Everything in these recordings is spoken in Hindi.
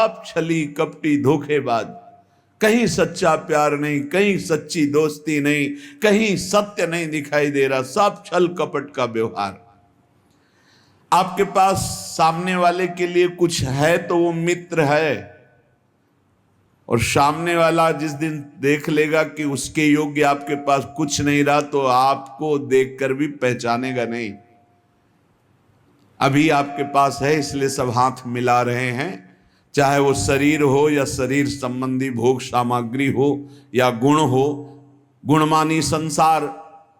सब छली कपटी धोखेबाज, कहीं सच्चा प्यार नहीं, कहीं सच्ची दोस्ती नहीं, कहीं सत्य नहीं दिखाई दे रहा, सब छल कपट का व्यवहार। आपके पास सामने वाले के लिए कुछ है तो वो मित्र है, और सामने वाला जिस दिन देख लेगा कि उसके योग्य आपके पास कुछ नहीं रहा तो आपको देखकर भी पहचानेगा नहीं। अभी आपके पास है इसलिए सब हाथ मिला रहे हैं, चाहे वो शरीर हो या शरीर संबंधी भोग सामग्री हो या गुण हो, गुणमानी संसार।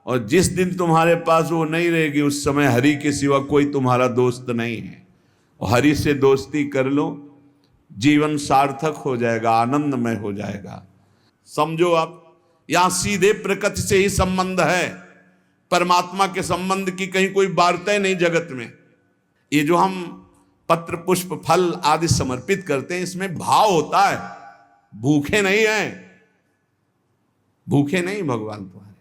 और जिस दिन तुम्हारे पास वो नहीं रहेगी उस समय हरि के सिवा कोई तुम्हारा दोस्त नहीं है। और हरि से दोस्ती कर लो, जीवन सार्थक हो जाएगा, आनंदमय हो जाएगा। समझो आप, यहां सीधे प्रकृति से ही संबंध है, परमात्मा के संबंध की कहीं कोई वार्ता नहीं जगत में। ये जो हम पत्र पुष्प फल आदि समर्पित करते हैं इसमें भाव होता है, भूखे नहीं हैं, भूखे नहीं भगवान तुम्हारे,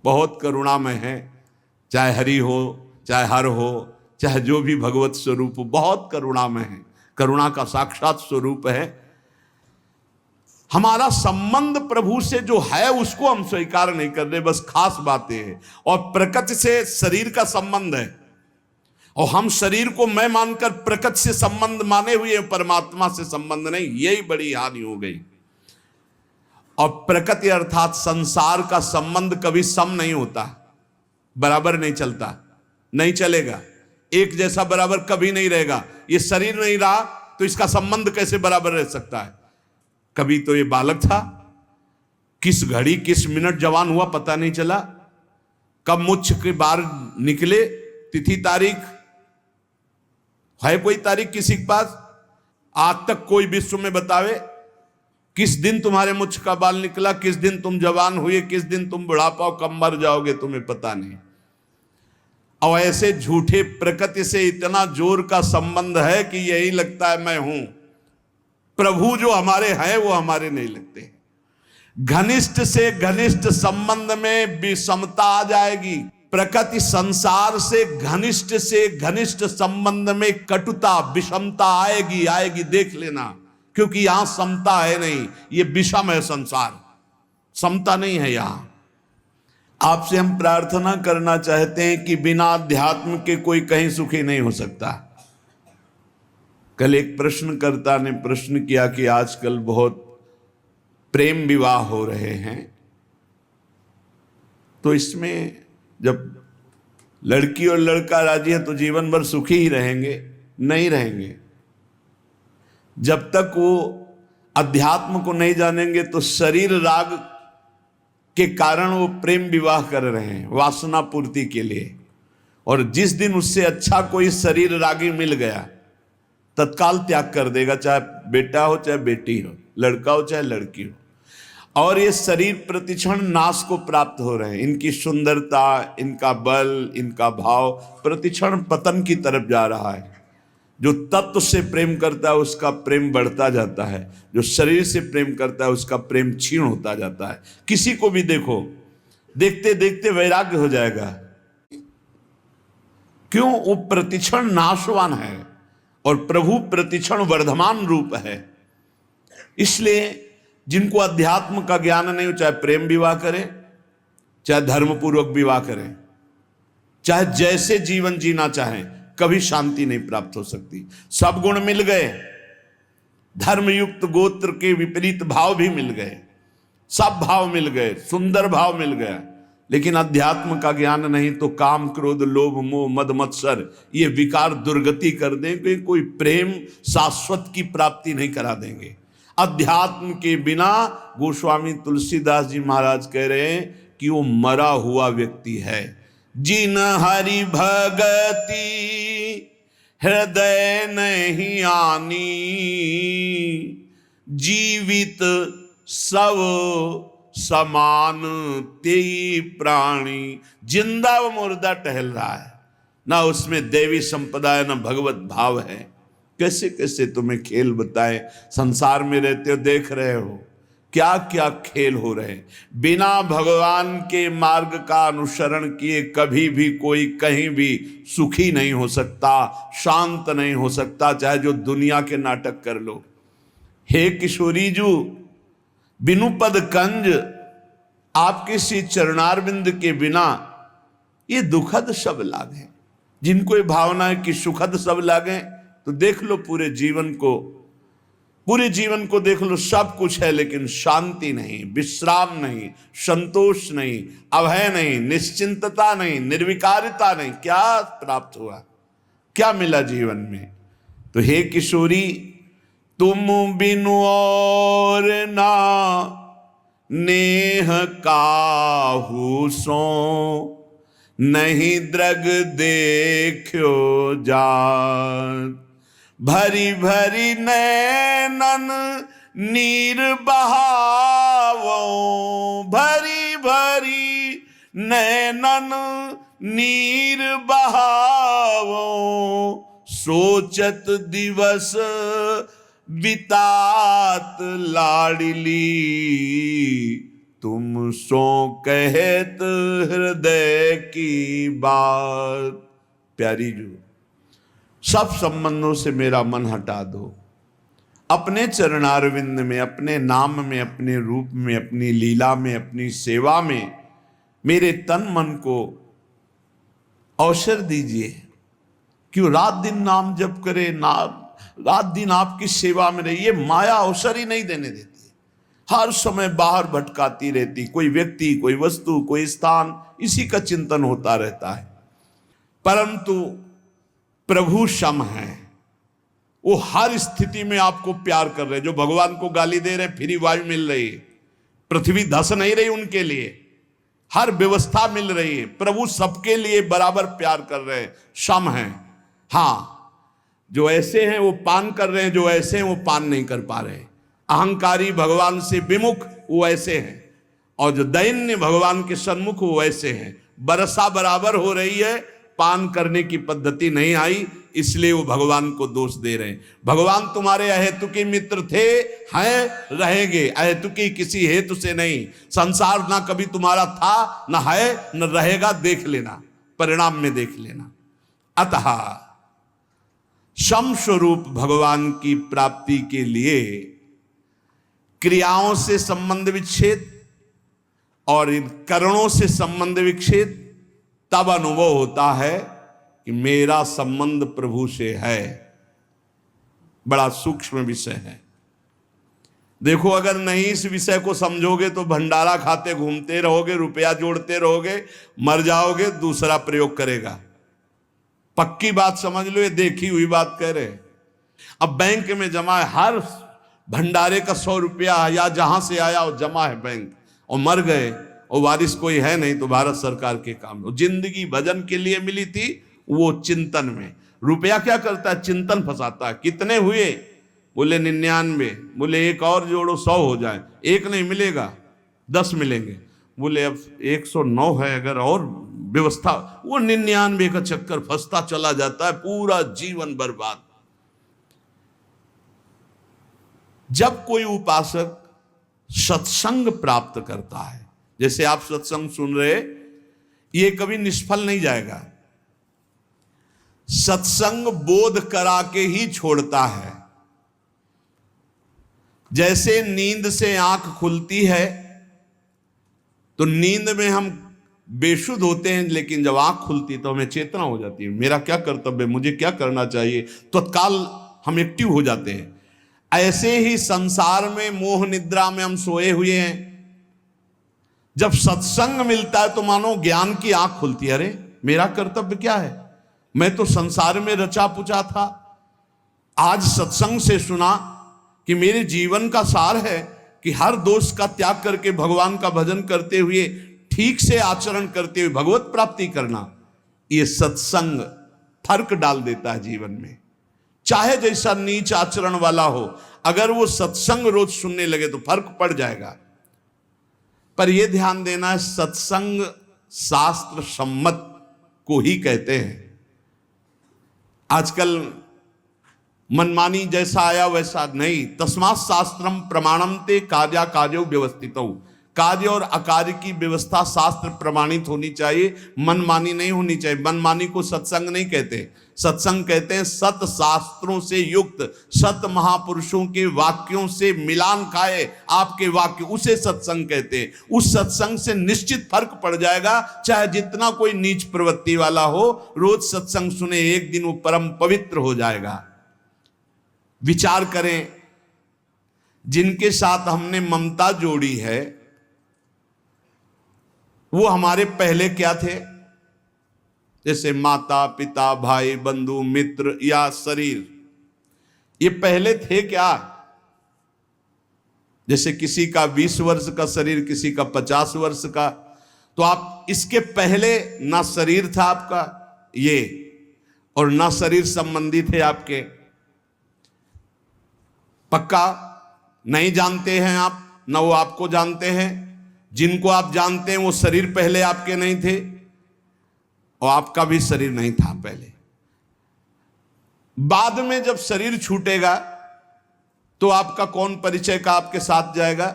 बहुत करुणामय है। चाहे हरि हो, चाहे हर हो, चाहे जो भी भगवत स्वरूप हो, बहुत करुणामय है, करुणा का साक्षात स्वरूप है। हमारा संबंध प्रभु से जो है उसको हम स्वीकार नहीं कर रहे, बस खास बातें हैं। और प्रकृति से शरीर का संबंध है, और हम शरीर को मैं मानकर प्रकृति से संबंध माने हुए, परमात्मा से संबंध नहीं, यही बड़ी हानि हो गई। और प्रकृति अर्थात संसार का संबंध कभी सम नहीं होता, बराबर नहीं चलता, नहीं चलेगा, एक जैसा बराबर कभी नहीं रहेगा। ये शरीर नहीं रहा तो इसका संबंध कैसे बराबर रह सकता है? कभी तो ये बालक था, किस घड़ी किस मिनट जवान हुआ पता नहीं चला, कब मुझ के बाहर निकले, तिथि तारीख है कोई तारीख किसी के पास? आज तक कोई विश्व में बतावे किस दिन तुम्हारे मुझ का बाल निकला, किस दिन तुम जवान हुए, किस दिन तुम बुढ़ापा कब मर जाओगे, तुम्हें पता नहीं। और ऐसे झूठे प्रकृति से इतना जोर का संबंध है कि यही लगता है मैं हूं। प्रभु जो हमारे हैं वो हमारे नहीं लगते। घनिष्ठ से घनिष्ठ संबंध में विषमता आ जाएगी, प्रकृति संसार से घनिष्ठ संबंध में कटुता विषमता आएगी, आएगी, देख लेना। क्योंकि यहां समता है नहीं, ये विषम है संसार, समता नहीं है यहां। आपसे हम प्रार्थना करना चाहते हैं कि बिना अध्यात्म के कोई कहीं सुखी नहीं हो सकता। कल एक प्रश्नकर्ता ने प्रश्न किया कि आजकल बहुत प्रेम विवाह हो रहे हैं, तो इसमें जब लड़की और लड़का राजी है तो जीवन भर सुखी ही रहेंगे? नहीं रहेंगे। जब तक वो अध्यात्म को नहीं जानेंगे तो शरीर राग के कारण वो प्रेम विवाह कर रहे हैं वासना पूर्ति के लिए। और जिस दिन उससे अच्छा कोई शरीर रागी मिल गया तत्काल त्याग कर देगा, चाहे बेटा हो चाहे बेटी हो, लड़का हो चाहे लड़की हो। और ये शरीर प्रतिक्षण नाश को प्राप्त हो रहे हैं। इनकी सुंदरता, इनका बल, इनका भाव प्रतिक्षण पतन की तरफ जा रहा है। जो तत्व से प्रेम करता है उसका प्रेम बढ़ता जाता है, जो शरीर से प्रेम करता है उसका प्रेम क्षीण होता जाता है। किसी को भी देखो, देखते देखते वैराग्य हो जाएगा। क्यों? वो प्रतिक्षण नाशवान है और प्रभु प्रतिक्षण वर्धमान रूप है। इसलिए जिनको अध्यात्म का ज्ञान नहीं हो, चाहे प्रेम विवाह करें, चाहे धर्मपूर्वक विवाह करें, चाहे जैसे जीवन जीना चाहें, कभी शांति नहीं प्राप्त हो सकती। सब गुण मिल गए, धर्मयुक्त गोत्र के विपरीत भाव भी मिल गए, सब भाव मिल गए, सुंदर भाव मिल गया, लेकिन अध्यात्म का ज्ञान नहीं तो काम क्रोध लोभ मोह मद मत्सर ये विकार दुर्गति कर देंगे, कोई प्रेम शाश्वत की प्राप्ति नहीं करा देंगे। अध्यात्म के बिना गोस्वामी तुलसीदास जी महाराज कह रहे हैं कि वो मरा हुआ व्यक्ति है। जिन हरि भगति हृदय नहीं आनी, जीवित सब समान तेई प्राणी। जिंदा व मुर्दा टहल रहा है, ना उसमें देवी संपदा है ना भगवत भाव है। कैसे कैसे तुम्हें खेल बताएं, संसार में रहते हो देख रहे हो क्या क्या खेल हो रहे हैं। बिना भगवान के मार्ग का अनुसरण किए कभी भी कोई कहीं भी सुखी नहीं हो सकता, शांत नहीं हो सकता, चाहे जो दुनिया के नाटक कर लो। हे किशोरी जू, बिनु पद कंज, आपके श्री चरणारविंद के बिना ये दुखद सब लागे। जिनको ये भावना है कि सुखद सब लागे, तो देख लो पूरे जीवन को देख लो, सब कुछ है लेकिन शांति नहीं, विश्राम नहीं, संतोष नहीं, अभय नहीं, निश्चिंतता नहीं, निर्विकारिता नहीं। क्या प्राप्त हुआ, क्या मिला जीवन में? तो हे किशोरी, तुम बिनु और ना नेह काहू सो, नहीं द्रग देखो जात। भरी भरी नैनन नीर बहावो, भरी भरी नैनन नीर बहावो, सोचत दिवस बितात लाडली, तुम सो कहत हृदय की बात। प्यारी जो, सब संबंधों से मेरा मन हटा दो, अपने चरणारविंद में, अपने नाम में, अपने रूप में, अपनी लीला में, अपनी सेवा में मेरे तन मन को अवसर दीजिए। क्यों रात दिन नाम जप करे, रात दिन आपकी सेवा में रहिए। माया अवसर ही नहीं देने देती, हर समय बाहर भटकाती रहती, कोई व्यक्ति, कोई वस्तु, कोई स्थान, इसी का चिंतन होता रहता है। परंतु प्रभु सम है, वो हर स्थिति में आपको प्यार कर रहे। जो भगवान को गाली दे रहे, फ्री वायु मिल रही है, पृथ्वी धस नहीं रही उनके लिए, हर व्यवस्था मिल रही है। प्रभु सबके लिए बराबर प्यार कर रहे हैं, सम है। हाँ, जो ऐसे हैं वो पान कर रहे हैं, जो ऐसे हैं वो पान नहीं कर पा रहे। अहंकारी, भगवान से विमुख, वो ऐसे हैं, और जो दैन्य भगवान के सन्मुख, वो ऐसे हैं। बरसा बराबर हो रही है, पान करने की पद्धति नहीं आई, इसलिए वो भगवान को दोष दे रहे हैं। भगवान तुम्हारे अहेतुकी मित्र थे, हैं, रहेंगे, अहेतुकी किसी हेतु से नहीं। संसार ना कभी तुम्हारा था, ना है, न रहेगा, देख लेना, परिणाम में देख लेना। अतः सम स्वरूप भगवान की प्राप्ति के लिए क्रियाओं से संबंध विच्छेद और इन करणों से संबंध विच्छेद, तब अनुभव होता है कि मेरा संबंध प्रभु से है। बड़ा सूक्ष्म विषय है। देखो, अगर नहीं इस विषय को समझोगे तो भंडारा खाते घूमते रहोगे, रुपया जोड़ते रहोगे, मर जाओगे, दूसरा प्रयोग करेगा। पक्की बात समझ लो, ये देखी हुई बात कह रहे। अब बैंक में जमा है, हर भंडारे का 100 रुपया या जहां से आया वो जमा है बैंक, और मर गए और वारिस कोई है नहीं, तो भारत सरकार के काम। जिंदगी भजन के लिए मिली थी, वो चिंतन में। रुपया क्या करता है? चिंतन फंसाता है। कितने हुए? बोले 99। बोले एक और जोड़ो, 100 हो जाए। एक नहीं मिलेगा, 10 मिलेंगे। बोले अब 109 है, अगर और व्यवस्था, वो 99 का चक्कर फंसता चला जाता है, पूरा जीवन बर्बाद। जब कोई उपासक सत्संग प्राप्त करता है, जैसे आप सत्संग सुन रहे, ये कभी निष्फल नहीं जाएगा। सत्संग बोध करा के ही छोड़ता है। जैसे नींद से आंख खुलती है, तो नींद में हम बेशुद्ध होते हैं, लेकिन जब आंख खुलती तो हमें चेतना हो जाती है, मेरा क्या कर्तव्य, मुझे क्या करना चाहिए, तत्काल हम एक्टिव हो जाते हैं। ऐसे ही संसार में मोह निद्रा में हम सोए हुए हैं। जब सत्संग मिलता है तो मानो ज्ञान की आंख खुलती है। अरे मेरा कर्तव्य क्या है, मैं तो संसार में रचा पुचा था, आज सत्संग से सुना कि मेरे जीवन का सार है कि हर दोष का त्याग करके भगवान का भजन करते हुए, ठीक से आचरण करते हुए भगवत प्राप्ति करना। ये सत्संग फर्क डाल देता है जीवन में। चाहे जैसा नीच आचरण वाला हो, अगर वो सत्संग रोज सुनने लगे तो फर्क पड़ जाएगा। पर यह ध्यान देना है, सत्संग शास्त्र सम्मत को ही कहते हैं। आजकल मनमानी जैसा आया वैसा नहीं। तस्मात् शास्त्रम प्रमाणम ते कार्या कार्यो व्यवस्थितौ। कार्य और अकार्य की व्यवस्था शास्त्र प्रमाणित होनी चाहिए, मनमानी नहीं होनी चाहिए। मनमानी को सत्संग नहीं कहते, सत्संग कहते हैं सत शास्त्रों से युक्त, सत महापुरुषों के वाक्यों से मिलान खाए आपके वाक्य, उसे सत्संग कहते हैं। उस सत्संग से निश्चित फर्क पड़ जाएगा, चाहे जितना कोई नीच प्रवृत्ति वाला हो, रोज सत्संग सुने, एक दिन वो परम पवित्र हो जाएगा। विचार करें, जिनके साथ हमने ममता जोड़ी है वो हमारे पहले क्या थे? जैसे माता पिता, भाई बंधु मित्र या शरीर, ये पहले थे क्या? जैसे किसी का 20 वर्ष का शरीर, किसी का 50 वर्ष का, तो आप इसके पहले ना शरीर था आपका ये, और ना शरीर संबंधी थे आपके। पक्का नहीं जानते हैं आप, ना वो आपको जानते हैं। जिनको आप जानते हैं वो शरीर पहले आपके नहीं थे, और आपका भी शरीर नहीं था पहले। बाद में जब शरीर छूटेगा तो आपका कौन परिचय का आपके साथ जाएगा?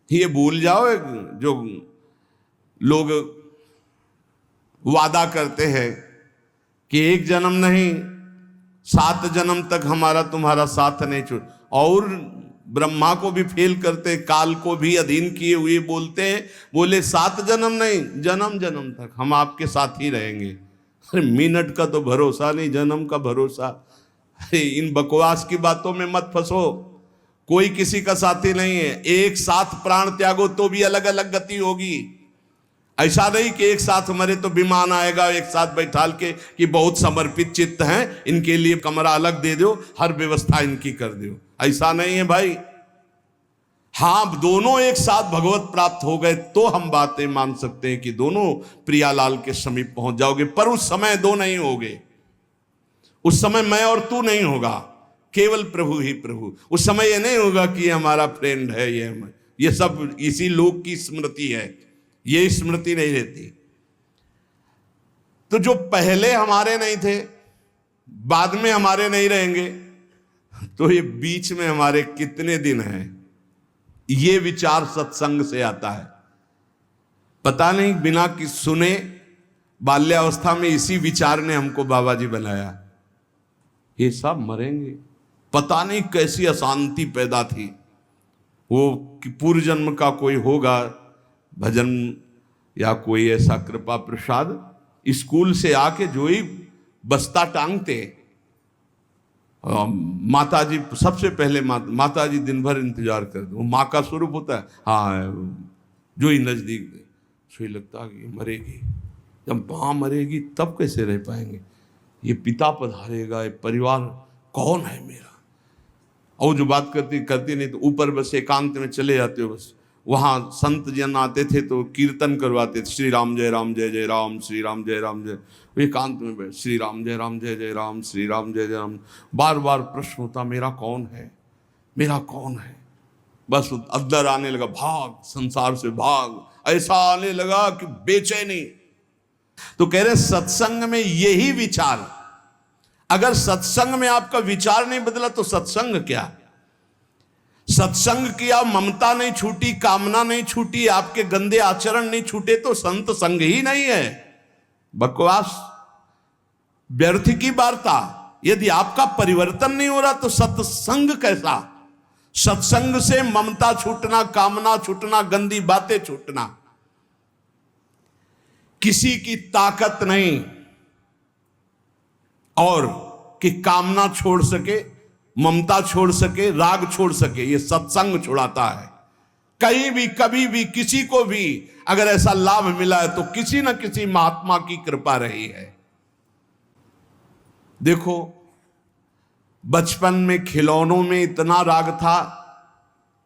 ये भूल जाओ, जो लोग वादा करते हैं कि एक जन्म नहीं 7 जन्म तक हमारा तुम्हारा साथ नहीं छूट, और ब्रह्मा को भी फेल करते, काल को भी अधीन किए हुए बोलते हैं, बोले 7 जन्म नहीं, जन्म जन्म तक हम आपके साथ ही रहेंगे। अरे मिनट का तो भरोसा नहीं, जन्म का भरोसा। अरे इन बकवास की बातों में मत फंसो, कोई किसी का साथी नहीं है। एक साथ प्राण त्यागो तो भी अलग अलग गति होगी। ऐसा नहीं कि एक साथ मरे तो विमान आएगा एक साथ बैठाल के कि बहुत समर्पित चित्त हैं, इनके लिए कमरा अलग दे दो, हर व्यवस्था इनकी कर दो। ऐसा नहीं है भाई। हाँ, दोनों एक साथ भगवत प्राप्त हो गए तो हम बातें मान सकते हैं कि दोनों प्रियालाल के समीप पहुंच जाओगे, पर उस समय दो नहीं होगे। उस समय मैं और तू नहीं होगा, केवल प्रभु ही प्रभु। उस समय ये नहीं होगा कि हमारा फ्रेंड है, ये सब इसी लोक की स्मृति है, ये स्मृति नहीं रहती। तो जो पहले हमारे नहीं थे, बाद में हमारे नहीं रहेंगे, तो ये बीच में हमारे कितने दिन हैं? ये विचार सत्संग से आता है। पता नहीं बिना कि सुने बाल्यावस्था में इसी विचार ने हमको बाबा जी बनाया। ये सब मरेंगे, पता नहीं कैसी अशांति पैदा थी। वो कि पूर्व जन्म का कोई होगा भजन या कोई ऐसा कृपा प्रसाद, स्कूल से आके जो ही बस्ता टांगते, माता जी सबसे पहले माता जी दिन भर इंतजार करते। वो माँ का स्वरूप होता है। हाँ, जो ही नजदीक सोई लगता कि मरेगी, जब माँ मरेगी तब कैसे रह पाएंगे? ये पिता पधारेगा, ये परिवार कौन है मेरा? और जो बात करती नहीं तो ऊपर बस एकांत में चले जाते हो। बस वहाँ संत जन आते थे तो कीर्तन करवाते थे, श्री राम जय जय राम, श्री राम जय जय। एकांत में बैठ श्री राम जय जय राम, श्री राम जय राम। बार बार प्रश्न होता मेरा कौन है, मेरा कौन है? बस अंदर आने लगा, भाग संसार से भाग, ऐसा आने लगा कि बेचैनी। तो कह रहे सत्संग में यही विचार, अगर सत्संग में आपका विचार नहीं बदला तो सत्संग क्या? सत्संग किया, ममता नहीं छूटी, कामना नहीं छूटी, आपके गंदे आचरण नहीं छूटे तो संत संग ही नहीं है। बकवास, व्यर्थ की वार्ता। यदि आपका परिवर्तन नहीं हो रहा तो सत्संग कैसा? सत्संग से ममता छूटना, कामना छूटना, गंदी बातें छूटना। किसी की ताकत नहीं और कि कामना छोड़ सके, ममता छोड़ सके, राग छोड़ सके, ये सत्संग छुड़ाता है। कहीं भी कभी भी किसी को भी अगर ऐसा लाभ मिला है तो किसी न किसी महात्मा की कृपा रही है। देखो, बचपन में खिलौनों में इतना राग था,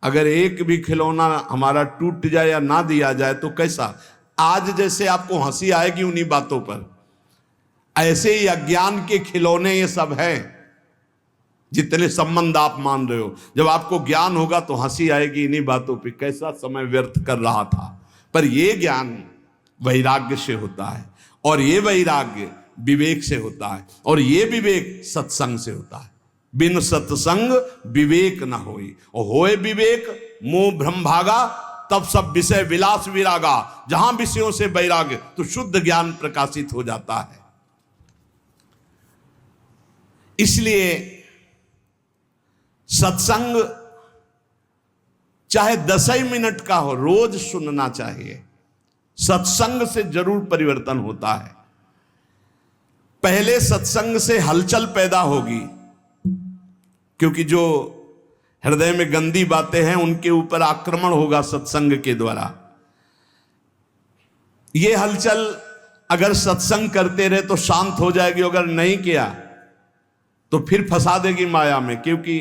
अगर एक भी खिलौना हमारा टूट जाए या ना दिया जाए तो कैसा? आज जैसे आपको हंसी आएगी उन्हीं बातों पर, ऐसे ही अज्ञान के खिलौने ये सब हैं। जितने संबंध आप मान रहे हो, जब आपको ज्ञान होगा तो हंसी आएगी इन्हीं बातों पे, कैसा समय व्यर्थ कर रहा था। पर ये ज्ञान वैराग्य से होता है, और ये वैराग्य विवेक से होता है, और ये विवेक सत्संग से होता है। बिन सत्संग विवेक न होई, और होए विवेक मोह भ्रम भागा, तब सब विषय विलास विरागा। जहां विषयों से वैराग्य, तो शुद्ध ज्ञान प्रकाशित हो जाता है। इसलिए सत्संग चाहे 10 ही मिनट का हो, रोज सुनना चाहिए। सत्संग से जरूर परिवर्तन होता है। पहले सत्संग से हलचल पैदा होगी, क्योंकि जो हृदय में गंदी बातें हैं उनके ऊपर आक्रमण होगा सत्संग के द्वारा। ये हलचल अगर सत्संग करते रहे तो शांत हो जाएगी, अगर नहीं किया तो फिर फंसा देगी माया में। क्योंकि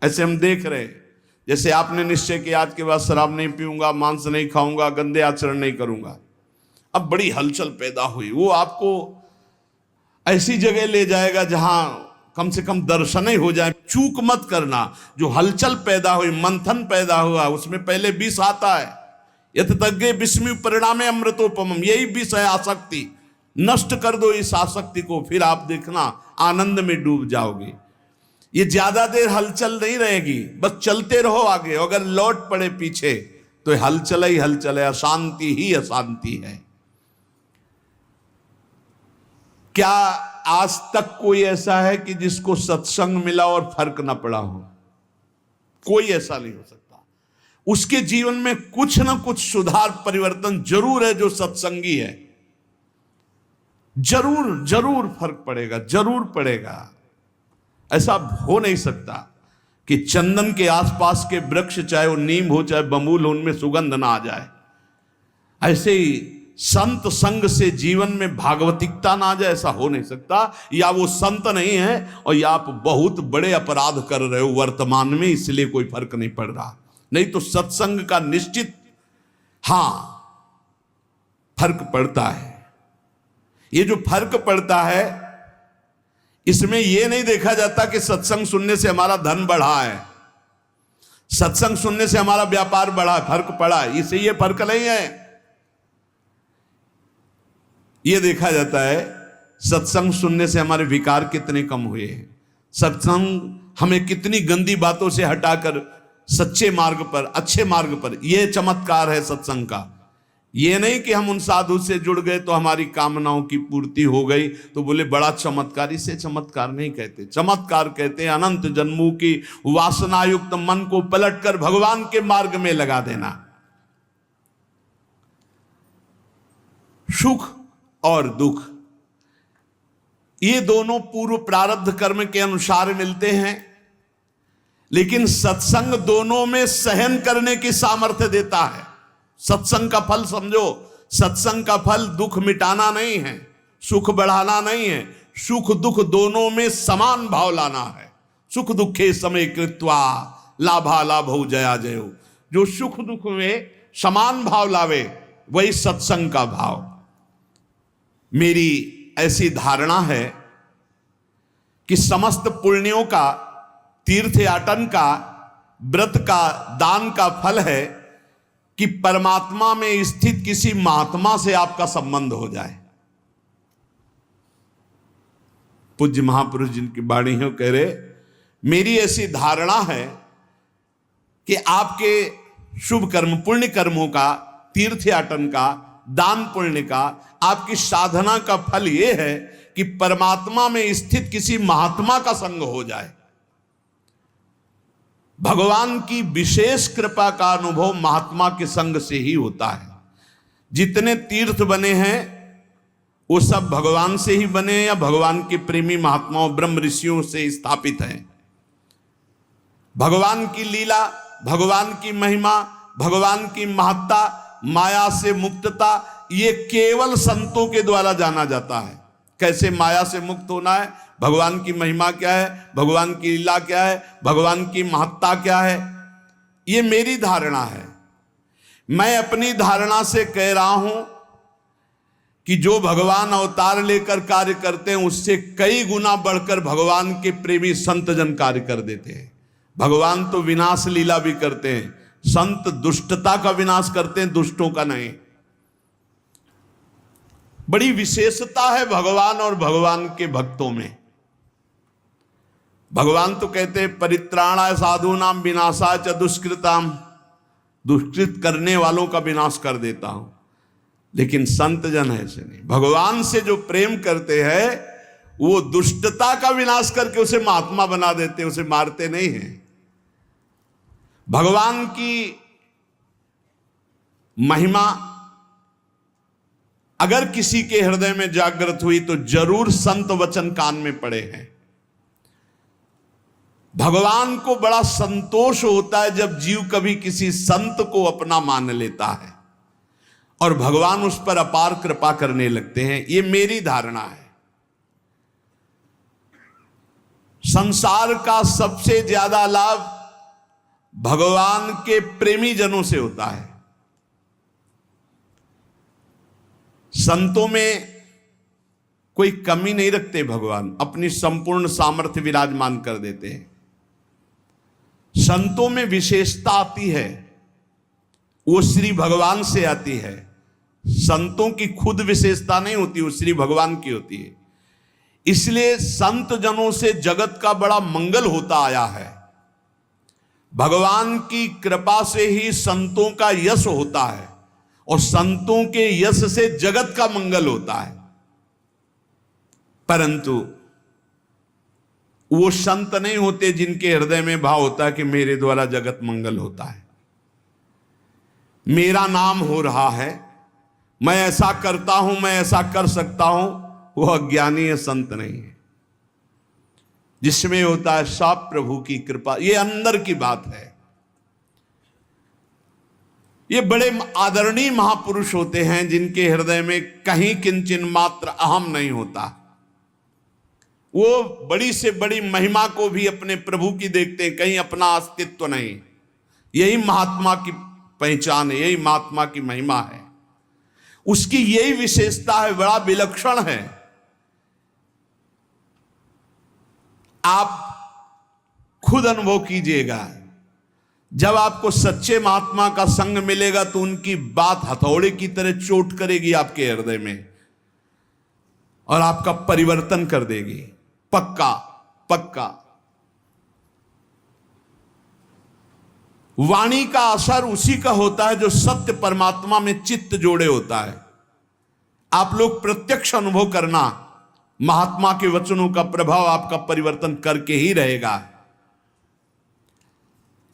ऐसे हम देख रहे हैं, जैसे आपने निश्चय किया आज के बाद शराब नहीं पीऊंगा, मांस नहीं खाऊंगा, गंदे आचरण नहीं करूंगा, अब बड़ी हलचल पैदा हुई। वो आपको ऐसी जगह ले जाएगा जहां कम से कम दर्शन ही हो जाए। चूक मत करना। जो हलचल पैदा हुई, मंथन पैदा हुआ, उसमें पहले विष आता है। यतज्ञे विस्मि परिणामे अमृतोपमम, यही विष है आसक्ति। नष्ट कर दो इस आसक्ति को, फिर आप देखना आनंद में डूब जाओगे। ये ज्यादा देर हलचल नहीं रहेगी, बस चलते रहो आगे। अगर लौट पड़े पीछे तो हलचल ही हलचल है, अशांति ही अशांति है। क्या आज तक कोई ऐसा है कि जिसको सत्संग मिला और फर्क ना पड़ा हो? कोई ऐसा नहीं हो सकता। उसके जीवन में कुछ ना कुछ सुधार परिवर्तन जरूर है। जो सत्संगी है जरूर जरूर फर्क पड़ेगा, जरूर पड़ेगा। ऐसा हो नहीं सकता कि चंदन के आसपास के वृक्ष, चाहे वो नीम हो चाहे बबूल हो, उनमें सुगंध ना आ जाए। ऐसे ही संत संग से जीवन में भागवतिकता ना आ जाए, ऐसा हो नहीं सकता। या वो संत नहीं है और या आप बहुत बड़े अपराध कर रहे हो वर्तमान में, इसलिए कोई फर्क नहीं पड़ रहा। नहीं तो सत्संग का निश्चित फर्क पड़ता है। ये जो फर्क पड़ता है, इसमें यह नहीं देखा जाता कि सत्संग सुनने से हमारा धन बढ़ा है, सत्संग सुनने से हमारा व्यापार बढ़ा, फर्क पड़ा है। इसे ये फर्क नहीं है। यह देखा जाता है सत्संग सुनने से हमारे विकार कितने कम हुए हैं, सत्संग हमें कितनी गंदी बातों से हटाकर सच्चे मार्ग पर, अच्छे मार्ग पर, यह चमत्कार है सत्संग का। यह नहीं कि हम उन साधु से जुड़ गए तो हमारी कामनाओं की पूर्ति हो गई तो बोले बड़ा चमत्कार। इसे चमत्कार नहीं कहते। चमत्कार कहते हैं अनंत जन्मों की वासनायुक्त मन को पलटकर भगवान के मार्ग में लगा देना। सुख और दुख, ये दोनों पूर्व प्रारब्ध कर्म के अनुसार मिलते हैं, लेकिन सत्संग दोनों में सहन करने की सामर्थ्य देता है। सत्संग का फल समझो, सत्संग का फल दुख मिटाना नहीं है, सुख बढ़ाना नहीं है, सुख दुख दोनों में समान भाव लाना है। सुख दुखे समय कृत्वा लाभा लाभो जया जयो। जो सुख दुख में समान भाव लावे वही सत्संग का भाव। मेरी ऐसी धारणा है कि समस्त पुण्यों का, तीर्थ याटन का, व्रत का, दान का फल है कि परमात्मा में स्थित किसी महात्मा से आपका संबंध हो जाए। पूज्य महापुरुष जिनकी वाणी है कह रहे, मेरी ऐसी धारणा है कि आपके शुभ कर्म, पुण्य कर्मों का, तीर्थ याटन का, दान पुण्य का, आपकी साधना का फल यह है कि परमात्मा में स्थित किसी महात्मा का संग हो जाए। भगवान की विशेष कृपा का अनुभव महात्मा के संग से ही होता है। जितने तीर्थ बने हैं वो सब भगवान से ही बने या भगवान के प्रेमी महात्माओं, ब्रह्म ऋषियों से स्थापित हैं। भगवान की लीला, भगवान की महिमा, भगवान की महत्ता, माया से मुक्तता, ये केवल संतों के द्वारा जाना जाता है। कैसे माया से मुक्त होना है, भगवान की महिमा क्या है, भगवान की लीला क्या है, भगवान की महत्ता क्या है, ये मेरी धारणा है। मैं अपनी धारणा से कह रहा हूं कि जो भगवान अवतार लेकर कार्य करते हैं उससे कई गुना बढ़कर भगवान के प्रेमी संत जन कार्य कर देते हैं। भगवान तो विनाश लीला भी करते हैं, संत दुष्टता का विनाश करते हैं, दुष्टों का नहीं। बड़ी विशेषता है भगवान और भगवान के भक्तों में। भगवान तो कहते हैं परित्राणाय साधूनाम विनाशाय च दुष्कृताम, दुष्कृत करने वालों का विनाश कर देता हूं। लेकिन संत जन ऐसे नहीं, भगवान से जो प्रेम करते हैं वो दुष्टता का विनाश करके उसे महात्मा बना देते हैं, उसे मारते नहीं हैं। भगवान की महिमा अगर किसी के हृदय में जागृत हुई तो जरूर संत वचन कान में पड़े हैं। भगवान को बड़ा संतोष होता है जब जीव कभी किसी संत को अपना मान लेता है और भगवान उस पर अपार कृपा करने लगते हैं। ये मेरी धारणा है। संसार का सबसे ज्यादा लाभ भगवान के प्रेमी जनों से होता है। संतों में कोई कमी नहीं रखते भगवान, अपनी संपूर्ण सामर्थ्य विराजमान कर देते हैं। संतों में विशेषता आती है, वो श्री भगवान से आती है। संतों की खुद विशेषता नहीं होती, वो श्री भगवान की होती है। इसलिए संत जनों से जगत का बड़ा मंगल होता आया है। भगवान की कृपा से ही संतों का यश होता है और संतों के यश से जगत का मंगल होता है। परंतु वो संत नहीं होते जिनके हृदय में भाव होता है कि मेरे द्वारा जगत मंगल होता है, मेरा नाम हो रहा है, मैं ऐसा करता हूं, मैं ऐसा कर सकता हूं। वो अज्ञानी है, संत नहीं है। जिसमें होता है सब प्रभु की कृपा। ये अंदर की बात है। ये बड़े आदरणीय महापुरुष होते हैं जिनके हृदय में कहीं किंचन मात्र अहम नहीं होता। वो बड़ी से बड़ी महिमा को भी अपने प्रभु की देखते हैं, कहीं अपना अस्तित्व नहीं। यही महात्मा की पहचान है, यही महात्मा की महिमा है। उसकी यही विशेषता है, बड़ा विलक्षण है। आप खुद अनुभव कीजिएगा, जब आपको सच्चे महात्मा का संग मिलेगा तो उनकी बात हथौड़े की तरह चोट करेगी आपके हृदय में और आपका परिवर्तन कर देगी, पक्का पक्का। वाणी का असर उसी का होता है जो सत्य परमात्मा में चित्त जोड़े होता है। आप लोग प्रत्यक्ष अनुभव करना, महात्मा के वचनों का प्रभाव आपका परिवर्तन करके ही रहेगा।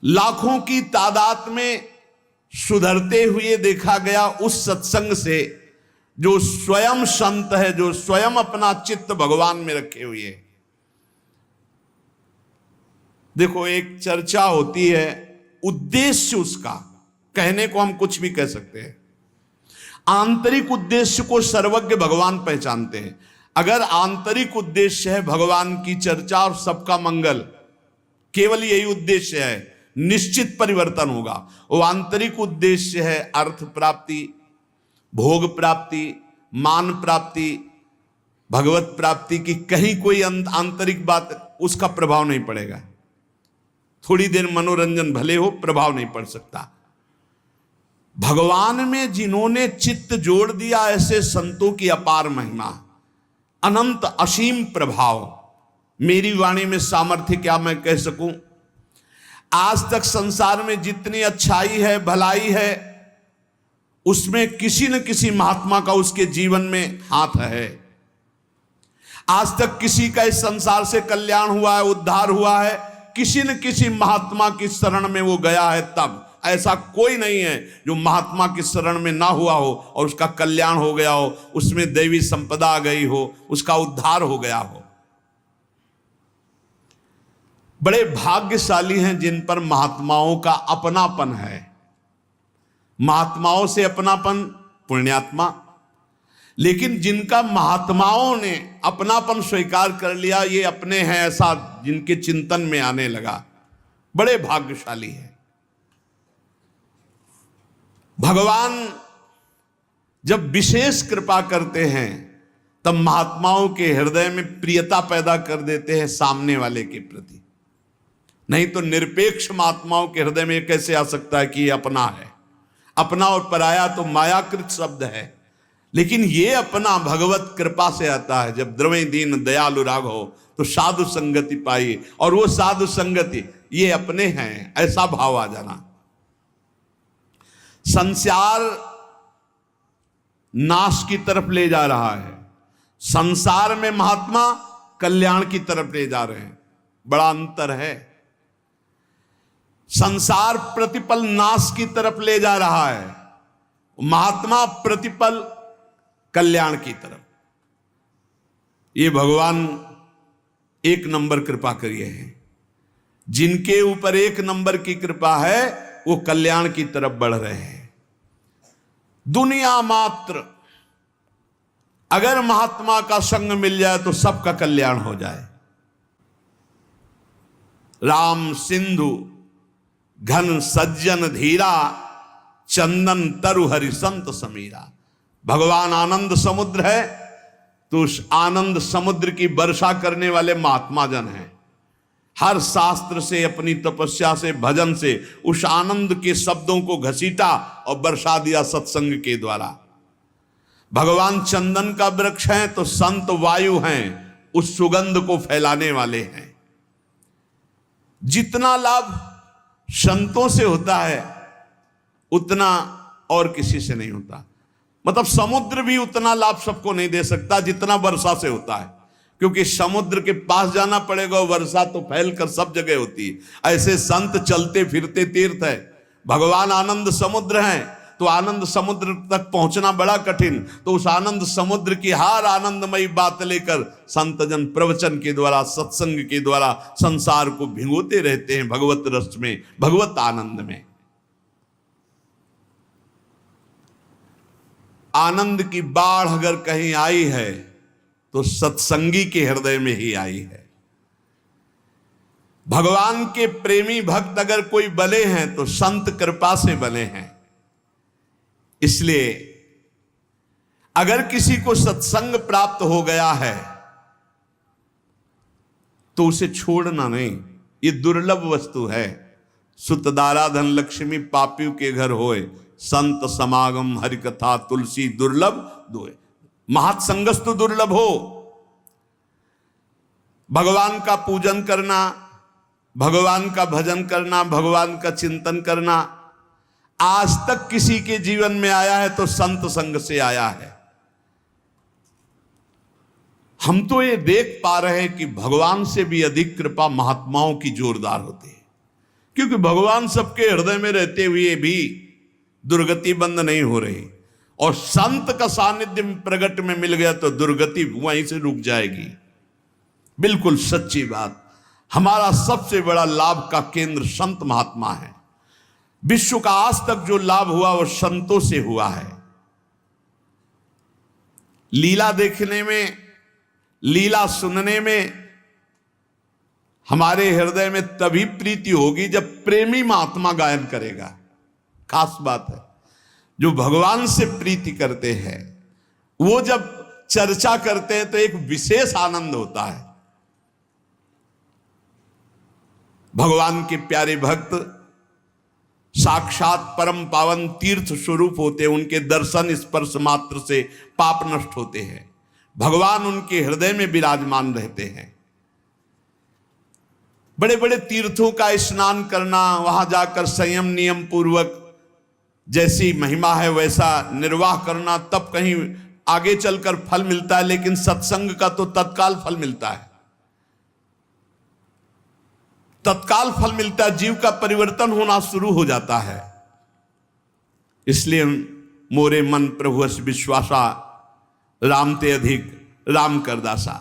लाखों की तादाद में सुधरते हुए देखा गया उस सत्संग से जो स्वयं संत है, जो स्वयं अपना चित्त भगवान में रखे हुए है। देखो, एक चर्चा होती है, उद्देश्य उसका, कहने को हम कुछ भी कह सकते हैं, आंतरिक उद्देश्य को सर्वज्ञ भगवान पहचानते हैं। अगर आंतरिक उद्देश्य है भगवान की चर्चा और सबका मंगल, केवल यही उद्देश्य है, निश्चित परिवर्तन होगा। वो आंतरिक उद्देश्य है अर्थ प्राप्ति, भोग प्राप्ति, मान प्राप्ति, भगवत प्राप्ति की कहीं कोई आंतरिक बात, उसका प्रभाव नहीं पड़ेगा। थोड़ी देर मनोरंजन भले हो, प्रभाव नहीं पड़ सकता। भगवान में जिन्होंने चित्त जोड़ दिया, ऐसे संतों की अपार महिमा, अनंत असीम प्रभाव। मेरी वाणी में सामर्थ्य क्या मैं कह सकूं। आज तक संसार में जितनी अच्छाई है, भलाई है, उसमें किसी न किसी महात्मा का उसके जीवन में हाथ है। आज तक किसी का इस संसार से कल्याण हुआ है, उद्धार हुआ है, किसी न किसी महात्मा की शरण में वो गया है। तब ऐसा कोई नहीं है जो महात्मा की शरण में ना हुआ हो और उसका कल्याण हो गया हो, उसमें दैवी संपदा आ गई हो, उसका उद्धार हो गया हो। बड़े भाग्यशाली हैं जिन पर महात्माओं का अपनापन है। महात्माओं से अपनापन पुण्यात्मा, लेकिन जिनका महात्माओं ने अपनापन स्वीकार कर लिया, ये अपने हैं ऐसा जिनके चिंतन में आने लगा, बड़े भाग्यशाली हैं। भगवान जब विशेष कृपा करते हैं तब महात्माओं के हृदय में प्रियता पैदा कर देते हैं सामने वाले के प्रति। नहीं तो निरपेक्ष महात्माओं के हृदय में कैसे आ सकता है कि ये अपना है। अपना और पराया तो मायाकृत शब्द है, लेकिन ये अपना भगवत कृपा से आता है। जब द्रवे दीन दयालु राघव तो साधु संगति पाई, और वो साधु संगति ये अपने हैं, ऐसा भाव आ जाना। संसार नाश की तरफ ले जा रहा है, संसार में महात्मा कल्याण की तरफ ले जा रहे हैं, बड़ा अंतर है। संसार प्रतिपल नाश की तरफ ले जा रहा है, महात्मा प्रतिपल कल्याण की तरफ। ये भगवान एक नंबर कृपा करिए हैं। जिनके ऊपर एक नंबर की कृपा है वो कल्याण की तरफ बढ़ रहे हैं। दुनिया मात्र अगर महात्मा का संग मिल जाए तो सबका कल्याण हो जाए। राम सिंधु घन सज्जन धीरा, चंदन तरु हरि संत समीरा। भगवान आनंद समुद्र है, तो उस आनंद समुद्र की वर्षा करने वाले महात्मा जन हैं। हर शास्त्र से, अपनी तपस्या से, भजन से उस आनंद के शब्दों को घसीटा और बरसा दिया सत्संग के द्वारा। भगवान चंदन का वृक्ष है तो संत वायु हैं, उस सुगंध को फैलाने वाले हैं। जितना लाभ संतों से होता है उतना और किसी से नहीं होता। मतलब समुद्र भी उतना लाभ सबको नहीं दे सकता जितना वर्षा से होता है, क्योंकि समुद्र के पास जाना पड़ेगा, वर्षा तो फैलकर सब जगह होती है। ऐसे संत चलते फिरते तीर्थ है। भगवान आनंद समुद्र हैं, तो आनंद समुद्र तक पहुंचना बड़ा कठिन, तो उस आनंद समुद्र की हर आनंदमयी बात लेकर संत जन प्रवचन के द्वारा, सत्संग के द्वारा संसार को भिगोते रहते हैं भगवत रस में, भगवत आनंद में। आनंद की बाढ़ अगर कहीं आई है तो सत्संगी के हृदय में ही आई है। भगवान के प्रेमी भक्त अगर कोई बने हैं तो संत कृपा से बने हैं। इसलिए अगर किसी को सत्संग प्राप्त हो गया है तो उसे छोड़ना नहीं, ये दुर्लभ वस्तु है। सुतदारा धन लक्ष्मी पापियों के घर होए, संत समागम हरि कथा तुलसी दुर्लभ दोए। महत्संगस्तु दुर्लभ हो। भगवान का पूजन करना, भगवान का भजन करना, भगवान का चिंतन करना आज तक किसी के जीवन में आया है तो संत संग से आया है। हम तो ये देख पा रहे हैं कि भगवान से भी अधिक कृपा महात्माओं की जोरदार होती है, क्योंकि भगवान सबके हृदय में रहते हुए भी दुर्गति बंद नहीं हो रही, और संत का सानिध्य प्रगट में मिल गया तो दुर्गति वहीं से रुक जाएगी। बिल्कुल सच्ची बात। हमारा सबसे बड़ा लाभ का केंद्र संत महात्मा है। विश्व का आज तक जो लाभ हुआ वो संतों से हुआ है। लीला देखने में, लीला सुनने में हमारे हृदय में तभी प्रीति होगी जब प्रेमी महात्मा गायन करेगा। खास बात है, जो भगवान से प्रीति करते हैं वो जब चर्चा करते हैं तो एक विशेष आनंद होता है। भगवान के प्यारे भक्त साक्षात परम पावन तीर्थ स्वरूप होते हैं। उनके दर्शन स्पर्श मात्र से पाप नष्ट होते हैं। भगवान उनके हृदय में विराजमान रहते हैं। बड़े बड़े तीर्थों का स्नान करना, वहां जाकर संयम नियम पूर्वक जैसी महिमा है वैसा निर्वाह करना, तब कहीं आगे चलकर फल मिलता है। लेकिन सत्संग का तो तत्काल फल मिलता है, तत्काल फल मिलता है, जीव का परिवर्तन होना शुरू हो जाता है। इसलिए मोरे मन प्रभु विश्वासा, राम ते अधिक राम कर दासा।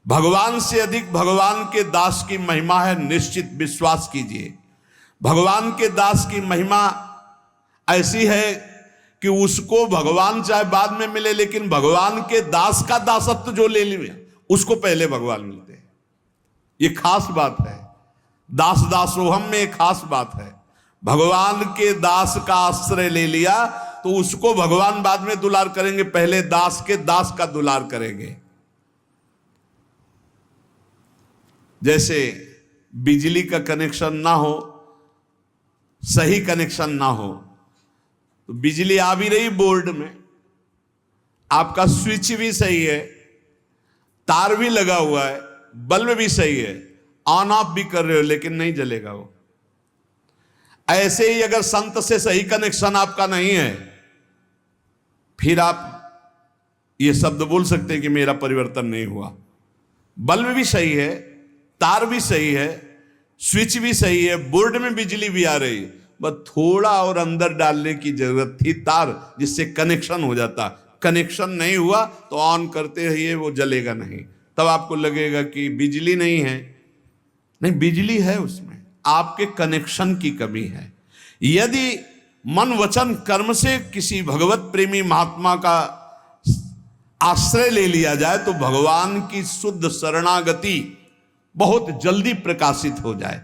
भगवान से अधिक भगवान के दास की महिमा है, निश्चित विश्वास कीजिए। भगवान के दास की महिमा ऐसी है कि उसको भगवान चाहे बाद में मिले, लेकिन भगवान के दास का दासत्व जो ले लिया उसको पहले भगवान मिलते हैं। ये खास बात है। दास दासोहम में एक खास बात है। भगवान के दास का आश्रय ले लिया तो उसको भगवान बाद में दुलार करेंगे, पहले दास के दास का दुलार करेंगे। जैसे बिजली का कनेक्शन ना हो, सही कनेक्शन ना हो, तो बिजली आ भी रही बोर्ड में, आपका स्विच भी सही है, तार भी लगा हुआ है, बल्ब भी सही है, ऑन ऑफ भी कर रहे हो, लेकिन नहीं जलेगा वो। ऐसे ही अगर संत से सही कनेक्शन आपका नहीं है, फिर आप ये शब्द बोल सकते हैं कि मेरा परिवर्तन नहीं हुआ। बल्ब भी सही है, तार भी सही है, स्विच भी सही है, बोर्ड में बिजली भी आ रही, बस थोड़ा और अंदर डालने की जरूरत थी तार, जिससे कनेक्शन हो जाता। कनेक्शन नहीं हुआ तो ऑन करते रहिए, वो जलेगा नहीं। तब आपको लगेगा कि बिजली नहीं है, नहीं, बिजली है उसमें, आपके कनेक्शन की कमी है। यदि मन वचन कर्म से किसी भगवत प्रेमी महात्मा का आश्रय ले लिया जाए तो भगवान की शुद्ध शरणागति बहुत जल्दी प्रकाशित हो जाए।